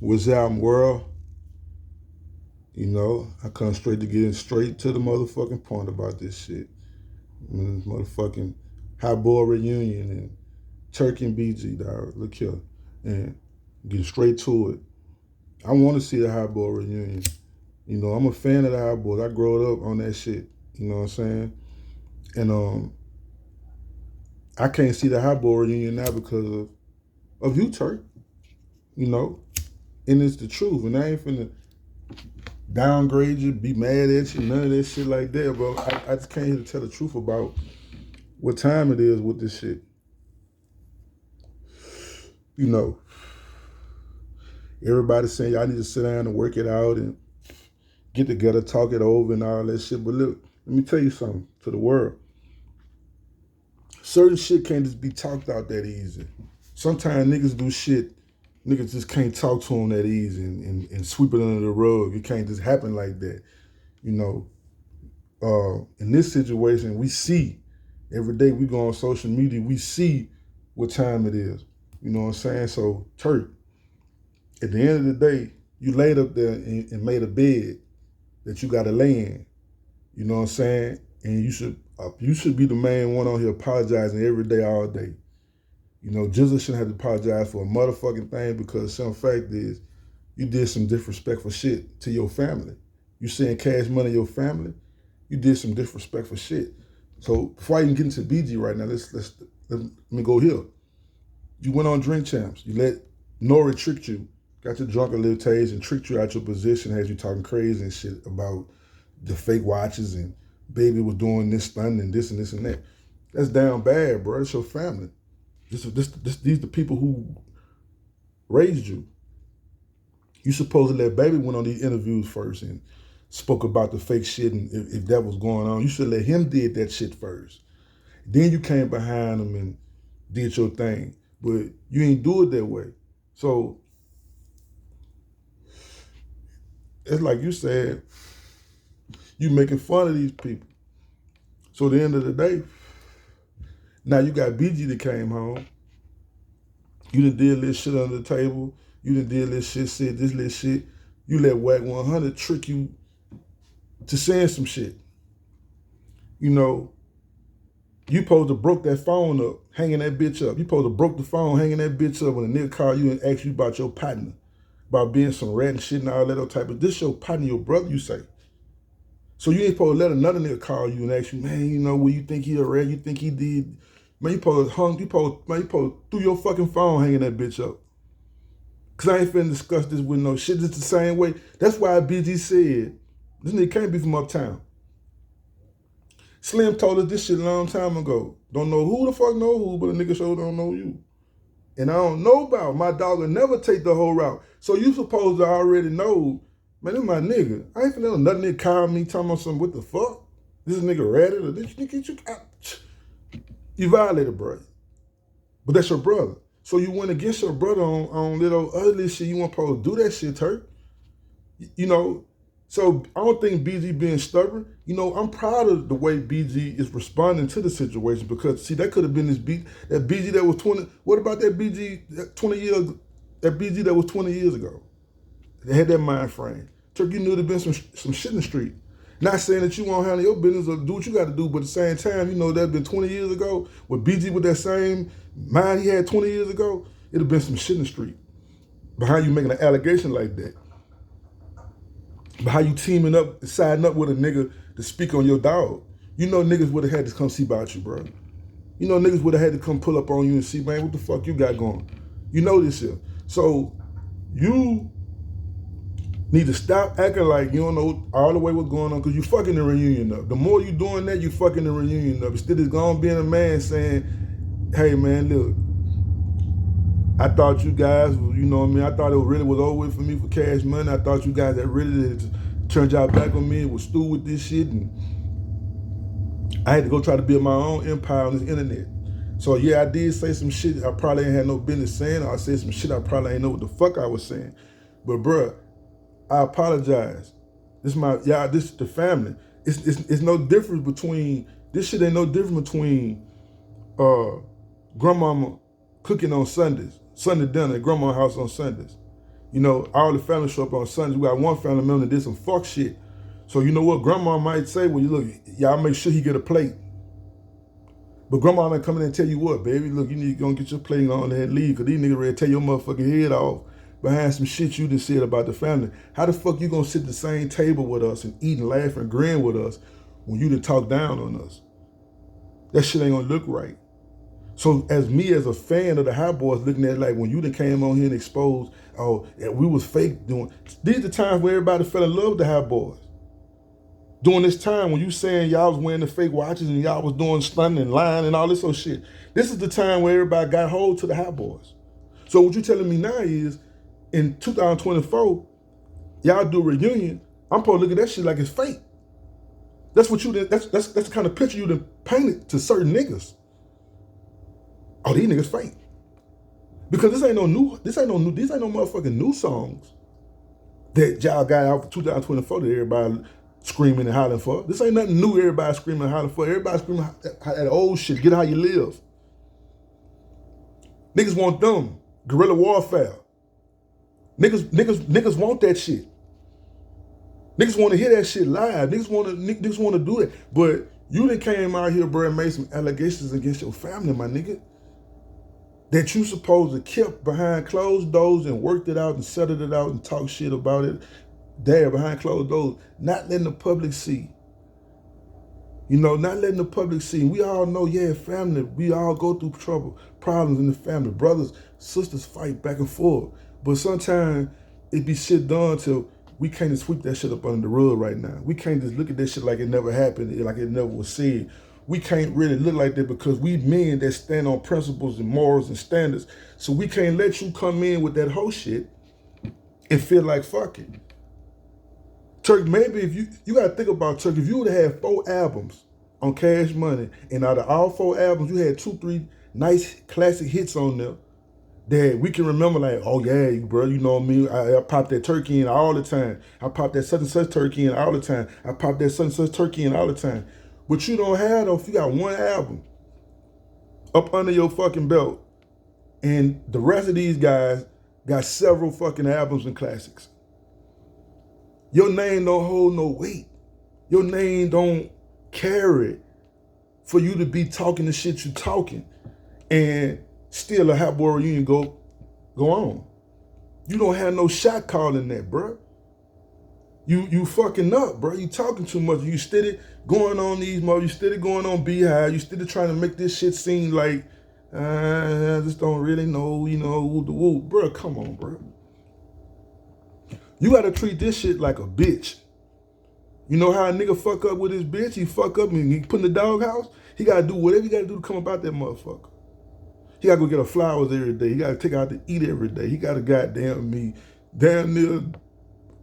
What's out, world? You know, I come straight to getting straight to the motherfucking point about this shit. Motherfucking high boy reunion and Turk and BG, dog. Look here. And get straight to it. I want to see the high boy reunion. You know, I'm a fan of the high boys. I grew up on that shit. You know what I'm saying? And I can't see the high boy reunion now because of you, Turk. You know? And it's the truth. And I ain't finna downgrade you, be mad at you, none of that shit like that, bro. I just came here to tell the truth about what time it is with this shit. You know, everybody's saying y'all need to sit down and work it out and get together, talk it over and all that shit. But look, let me tell you something to the world. Certain shit can't just be talked out that easy. Sometimes niggas do shit, niggas just can't talk to them that easy and sweep it under the rug. It can't just happen like that. You know, in this situation, we see every day we go on social media, we see what time it is. You know what I'm saying? So, Turk, at the end of the day, you laid up there and made a bed that you got to lay in. You know what I'm saying? And you should be the main one on here apologizing every day, all day. You know, Jizzle shouldn't have to apologize for a motherfucking thing because some fact is you did some disrespectful shit to your family. You saying Cash Money your family, you did some disrespectful shit. So before I even get into BG right now, let me go here. You went on Drink Champs. You let Nori trick you, got your drunken little taste and tricked you out your position, had you talking crazy and shit about the fake watches and baby was doing this stunt and this and this and that. That's down bad, bro. It's your family. These the people who raised you. You supposed to let baby went on these interviews first and spoke about the fake shit and if that was going on. You should let him did that shit first. Then you came behind him and did your thing. But you ain't do it that way. So it's like you said, you making fun of these people. So at the end of the day, now you got BG that came home. You done did this shit under the table. You done did this shit, said this little shit. You let Whack 100 trick you to saying some shit. You know, you supposed to broke that phone up, hanging that bitch up. You supposed to broke the phone, hanging that bitch up when a nigga call you and ask you about your partner, about being some rat and shit and all that other type of. This your partner, your brother, you say. So you ain't supposed to let another nigga call you and ask you, man, you know, well, you think he a rat? You think he did? Man, you supposed to threw your fucking phone hanging that bitch up. Cause I ain't finna discuss this with no shit. It's the same way. That's why BG said, this nigga can't be from uptown. Slim told us this shit a long time ago. Don't know who the fuck know who, but a nigga sure don't know you. And I don't know about my dog will never take the whole route. So you supposed to already know, man, this my nigga. I ain't finna let another nigga call me talking about something, what the fuck? This nigga ratted or this nigga, you violated, bro. But that's your brother. So you went against your brother on little ugly shit. You weren't supposed to do that shit, Turk. You know, so I don't think BG being stubborn. You know, I'm proud of the way BG is responding to the situation because see, that could have been that BG that was 20. What about that BG 20 years? That BG that was 20 years ago. They had that mind frame. Turk, you knew there'd been some shit in the street. Not saying that you won't handle your business or do what you got to do, but at the same time, you know, that'd been 20 years ago. With BG with that same mind he had 20 years ago, it'd have been some shit in the street. Behind you making an allegation like that. Behind you teaming up, siding up with a nigga to speak on your dog. You know niggas would have had to come see about you, bro. You know niggas would have had to come pull up on you and see, man, what the fuck you got going? You know this shit. So you need to stop acting like you don't know all the way what's going on because you fucking the reunion up. The more you doing that, you fucking the reunion up. Instead of going being a man saying, hey man, look, I thought you guys, you know what I mean, I thought it really was over with for me for Cash Money. I thought you guys that really turned y'all back on me and was through with this shit. And I had to go try to build my own empire on this internet. So yeah, I did say some shit I probably ain't had no business saying. Or I said some shit I probably ain't know what the fuck I was saying. But bruh, I apologize. This is the family. It's no difference between, this shit ain't no difference between grandmama cooking on Sundays, Sunday dinner at grandma's house on Sundays. You know, all the family show up on Sundays. We got one family member that did some fuck shit. So you know what grandma might say? Well, you look, y'all make sure he get a plate. But grandma might come in and tell you what, baby, look, you need to go and get your plate on there and leave, because these niggas ready to tear your motherfucking head off behind some shit you just said about the family. How the fuck you gonna sit at the same table with us and eat and laugh and grin with us when you done talk down on us? That shit ain't gonna look right. So as me as a fan of the Hot Boys looking at it like when you done came on here and exposed, oh, yeah, we was fake doing, these are the times where everybody fell in love with the Hot Boys. During this time when you saying y'all was wearing the fake watches and y'all was doing stunting and lying and all this sort of shit, this is the time where everybody got hold to the Hot Boys. So what you telling me now is, in 2024, y'all do a reunion, I'm supposed to look at that shit like it's fake. That's what you did. That's the kind of picture you done painted to certain niggas. Oh, these niggas fake. Because these ain't no motherfucking new songs that y'all got out for 2024 that everybody screaming and hollering for. This ain't nothing new everybody screaming and hollering for. Everybody screaming that old shit, get how you live. Niggas want them. Guerrilla warfare. Niggas want that shit. Niggas want to hear that shit live. Niggas want to do it. But you done came out here, bro, and made some allegations against your family, my nigga, that you supposed to kept behind closed doors and worked it out and settled it out and talked shit about it there behind closed doors, not letting the public see. You know, not letting the public see. We all know, yeah, family, we all go through trouble, problems in the family. Brothers, sisters fight back and forth. But sometimes it be shit done till we can't just sweep that shit up under the rug right now. We can't just look at that shit like it never happened, like it never was said. We can't really look like that because we men that stand on principles and morals and standards. So we can't let you come in with that whole shit and feel like fuck it. Turk, maybe if you gotta think about Turk, if you would have had 4 albums on Cash Money, and out of all 4 albums, you had 2-3 nice classic hits on there that we can remember, like, oh yeah, bro, you know me, I pop that turkey in all the time. I pop that such and such turkey in all the time. I pop that such and such turkey in all the time. But you don't have, though, if you got 1 album up under your fucking belt, and the rest of these guys got several fucking albums and classics. Your name don't hold no weight. Your name don't carry for you to be talking the shit you talking and still a Hot Boy reunion go on. You don't have no shot calling that, bro. You fucking up, bro. You talking too much. You steady going on these mother. You steady going on Beehive. You steady trying to make this shit seem like I just don't really know, you know, woo. Bro, come on, bro. You gotta treat this shit like a bitch. You know how a nigga fuck up with his bitch? He fuck up and he put in the doghouse? He gotta do whatever he gotta do to come about that motherfucker. He gotta go get her flowers every day. He gotta take her out to eat every day. He gotta goddamn damn near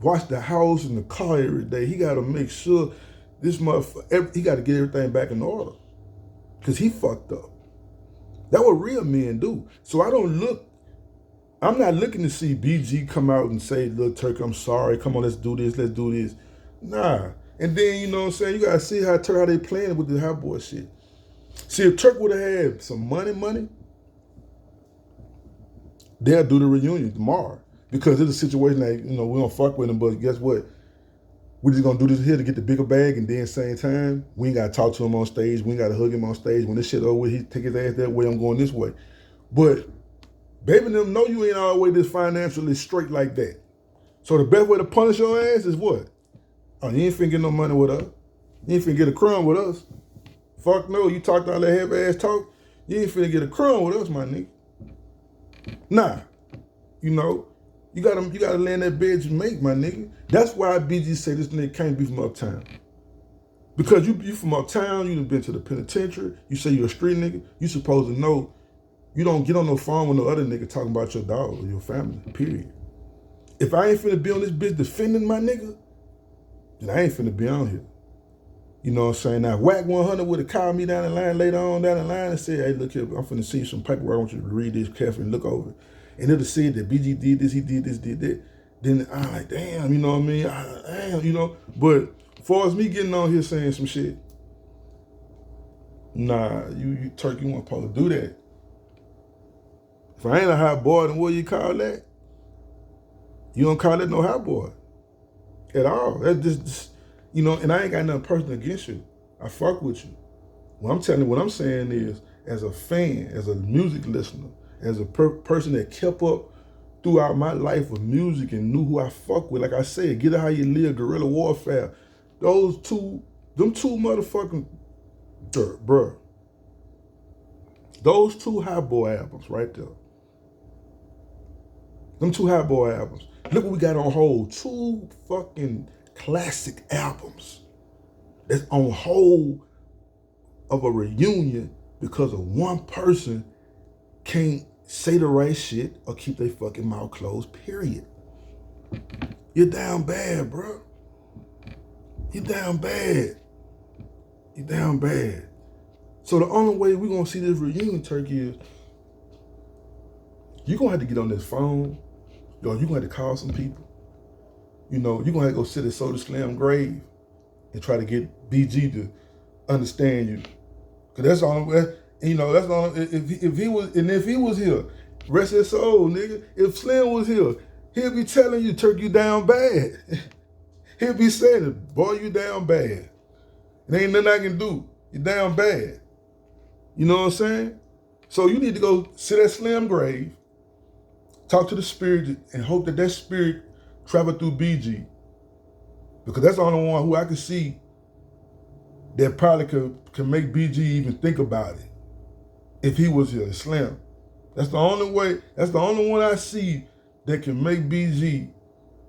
wash the house and the car every day. He gotta make sure this motherfucker, he gotta get everything back in order. Cause he fucked up. That's what real men do. So I'm not looking to see BG come out and say, look, Turk, I'm sorry. Come on, let's do this. Nah. And then, you know what I'm saying, you gotta see how they playing with the Hot Boy shit. See, if Turk would have had some money, they'll do the reunion tomorrow. Because it's a situation that, you know, we don't fuck with him, but guess what? We're just gonna do this here to get the bigger bag, and then same time, we ain't gotta talk to him on stage, we ain't gotta hug him on stage. When this shit over, he take his ass that way, I'm going this way. But baby and them know you ain't always this financially straight like that. So the best way to punish your ass is what? Oh, you ain't finna get no money with us. You ain't finna get a crumb with us. Fuck no, you talked all that heavy ass talk, you ain't finna get a crumb with us, my nigga. Nah, you know, you gotta land that bed you make, my nigga. That's why BG say this nigga can't be from uptown. Because you from uptown, you done been to the penitentiary, you say you're a street nigga, you supposed to know you don't get on no phone with no other nigga talking about your dog or your family, period. If I ain't finna be on this bitch defending my nigga, then I ain't finna be on here. You know what I'm saying? Now, Whack 100 would have called me down the line later on down the line and said, hey, look here, I'm finna send you some paperwork. I want you to read this carefully and look over it. And it'll say that BG did this, he did this, did that. Then I'm like, damn, you know what I mean? Damn, you know. But as far as me getting on here saying some shit, nah, you Turk, you weren't supposed to do that. If I ain't a hot boy, then what do you call that? You don't call it no hot boy at all. That just and I ain't got nothing personal against you. I fuck with you. What I'm saying is, as a fan, as a music listener, as a person that kept up throughout my life with music and knew who I fuck with, like I said, Get It How You Live, Guerrilla Warfare, them two motherfucking, bruh, those two Hot Boy albums right there. Them two Hot Boy albums. Look what we got on hold. 2 fucking classic albums that's on hold of a reunion because of one person can't say the right shit or keep their fucking mouth closed, period. You're down bad, bro. You're down bad. You're down bad. So the only way we're gonna see this reunion, Turk, is you're gonna have to get on this phone. You're gonna have to call some people. You're gonna have to go sit at Soda Slam grave and try to get BG to understand you. Cause that's all. That's all. If he was here, rest his soul, nigga. If Slim was here, he'll be telling you, Turk, you down bad. He'll be saying it, boy, you down bad. There ain't nothing I can do. You down bad. You know what I'm saying? So you need to go sit at Slim grave, talk to the spirit, and hope that spirit travel through BG. Because that's the only one who I can see that probably can make BG even think about it. If he was here, Slim. That's the only way, that's the only one I see that can make BG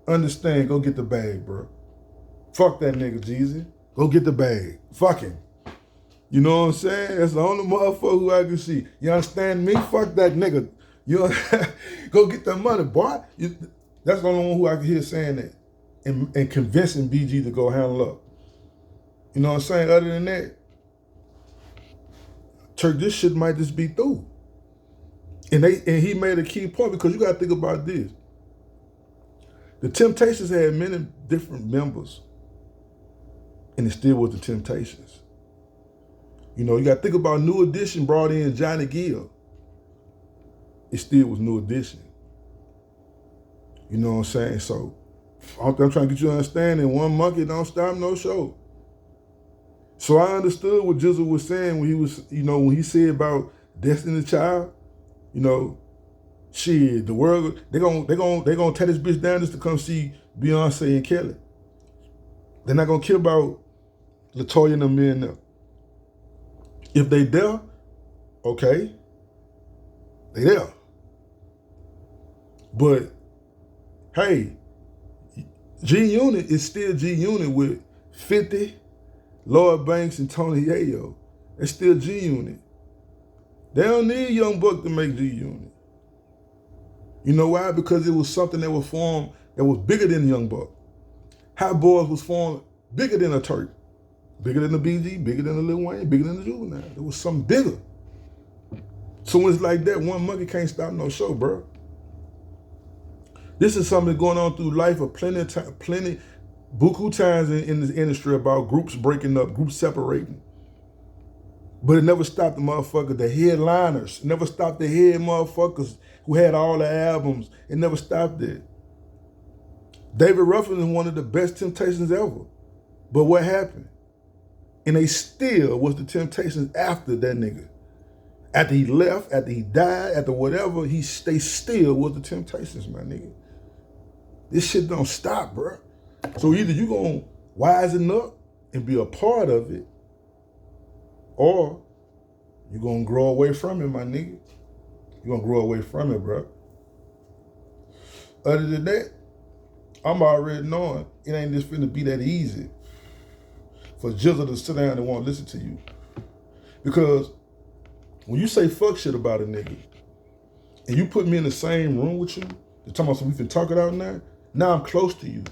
understand, go get the bag, bro. Fuck that nigga, Jeezy. Go get the bag. Fuck him. You know what I'm saying? That's the only motherfucker who I can see. You understand me? Fuck that nigga. Go get that money, boy. That's the only one who I can hear saying that and convincing BG to go handle up. You know what I'm saying? Other than that, Turk, this shit might just be through. And he made a key point, because you gotta think about this. The Temptations had many different members, and it still was the Temptations. You gotta think about New Edition brought in Johnny Gill. It still was New Edition. You know what I'm saying? So I'm trying to get you to understand that one monkey don't stop no show. So I understood what Jizzle was saying when he was, when he said about Destiny's Child. Shit, the world, they gonna tear this bitch down just to come see Beyonce and Kelly. They're not gonna care about LaToya and them men there. If they there, okay, they there. But hey, G-Unit is still G-Unit with 50, Lloyd Banks, and Tony Yayo. It's still G-Unit. They don't need Young Buck to make G-Unit. You know why? Because it was something that was formed that was bigger than Young Buck. Hot Boys was formed bigger than a Turk, bigger than the BG, bigger than the Lil Wayne, bigger than the Juvenile. It was something bigger. So when it's like that, one monkey can't stop no show, bro. This is something going on through life of plenty, buku times in this industry about groups breaking up, groups separating. But it never stopped the motherfuckers, the headliners. It never stopped the head motherfuckers who had all the albums. It never stopped it. David Ruffin is one of the best Temptations ever. But what happened? And they still was the Temptations after that nigga. After he left, after he died, after whatever, they still was the Temptations, my nigga. This shit don't stop, bro. So either you gonna wisen up and be a part of it, or you gonna grow away from it, my nigga. You gonna grow away from it, bro. Other than that, I'm already knowing it ain't just finna be that easy for Jizzle to sit down and want to listen to you. Because when you say fuck shit about a nigga, and you put me in the same room with you, you're talking about so we can talk it out now I'm close to you.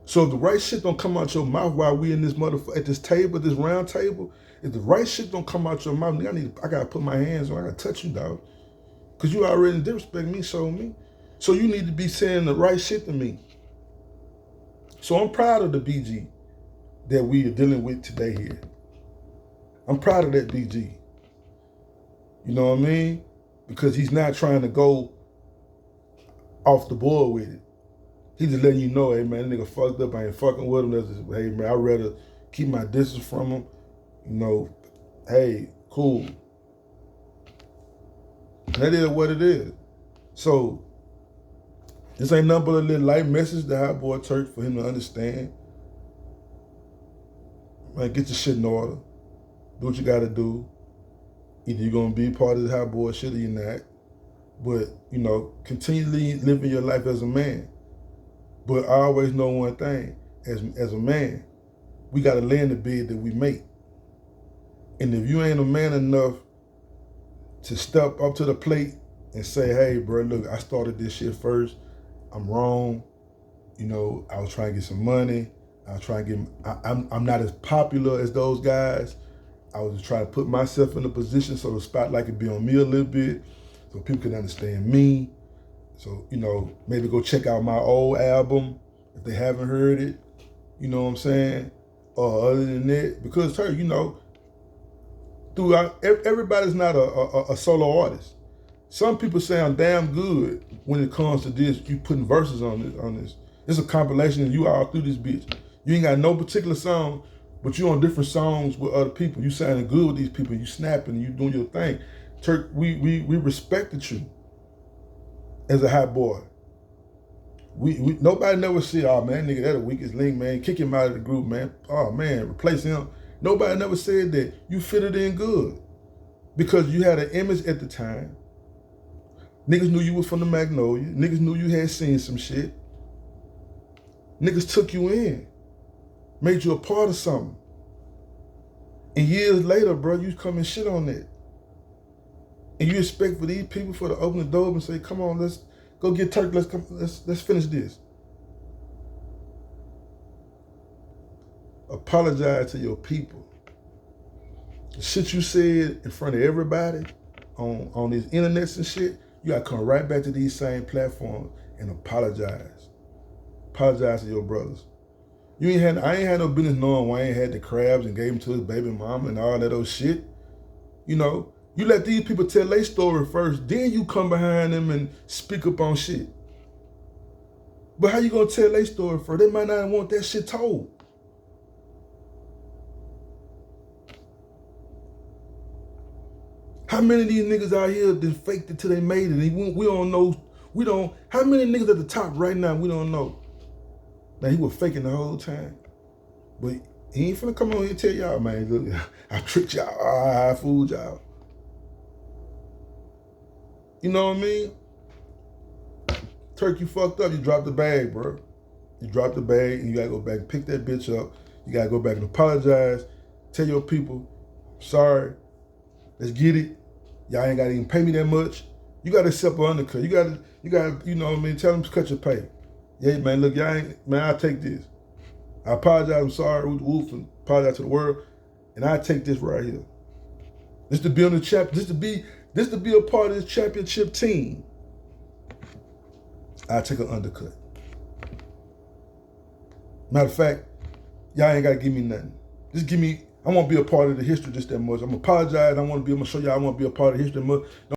So if the right shit don't come out your mouth while we in this at this table, this round table, if the right shit don't come out your mouth, I gotta put my hands on, I gotta touch you, dog. Cause you already disrespect me, show me. So you need to be saying the right shit to me. So I'm proud of the BG that we are dealing with today here. I'm proud of that BG. You know what I mean? Because he's not trying to go off the board with it. He just letting you know, hey man, that nigga fucked up. I ain't fucking with him. That's just, hey man, I'd rather keep my distance from him. You know, hey, cool. That is what it is. So this ain't nothing but a little light message to Hot Boy Turk for him to understand. Man, get your shit in order. Do what you gotta do. Either you're gonna be part of this Hot Boy shit or you're not. But, you know, continually living your life as a man. But I always know one thing, as a man, we gotta lay in the bed that we make. And if you ain't a man enough to step up to the plate and say, hey, bro, look, I started this shit first. I'm wrong. You know, I was trying to get some money. I was trying to get, I'm not as popular as those guys. I was just trying to put myself in a position so the spotlight could be on me a little bit, so people could understand me. So, you know, maybe go check out my old album if they haven't heard it. You know what I'm saying? Or other than that, because Turk, you know, throughout, everybody's not a solo artist. Some people sound damn good when it comes to this. You putting verses on this. It's a compilation and you all through this bitch. You ain't got no particular song, but you on different songs with other people. You sounding good with these people. You snapping. You doing your thing. Turk, we respected you as a hot boy. We nobody never said, oh man, that nigga, that the weakest link, man. Kick him out of the group, man. Oh man, replace him. Nobody never said that. You fitted in good because you had an image at the time. Niggas knew you was from the Magnolia. Niggas knew you had seen some shit. Niggas took you in, made you a part of something. And years later, bro, you come and shit on that. And you expect for these people to open the door and say, come on, let's go get Turk, let's finish this. Apologize to your people. The shit you said in front of everybody on these internets and shit, you gotta come right back to these same platforms and apologize. Apologize to your brothers. I ain't had no business knowing Wayne had the crabs and gave them to his baby mama and all that old shit. You know, you let these people tell their story first, then you come behind them and speak up on shit. But how you gonna tell their story first? They might not want that shit told. How many of these niggas out here that faked it till they made it? And we don't know, how many niggas at the top right now we don't know? Now he was faking the whole time. But he ain't finna come on here and tell y'all, man, look, I tricked y'all, I fooled y'all. You know what I mean? Turk, you fucked up, you dropped the bag, bro. You dropped the bag and you gotta go back and pick that bitch up. You gotta go back and apologize. Tell your people, sorry, let's get it. Y'all ain't gotta even pay me that much. You gotta accept an undercut. You gotta, you know what I mean? Tell them to cut your pay. Yeah, man, look, y'all ain't, man, I'll take this. I apologize, I'm sorry, woof, and apologize to the world, and I take this right here. This to be on the this to be a part of this championship team. I take an undercut. Matter of fact, y'all ain't gotta give me nothing. Just give me, I want to be a part of the history just that much. I'm gonna apologize. I'm gonna show y'all I want to be a part of the history that much.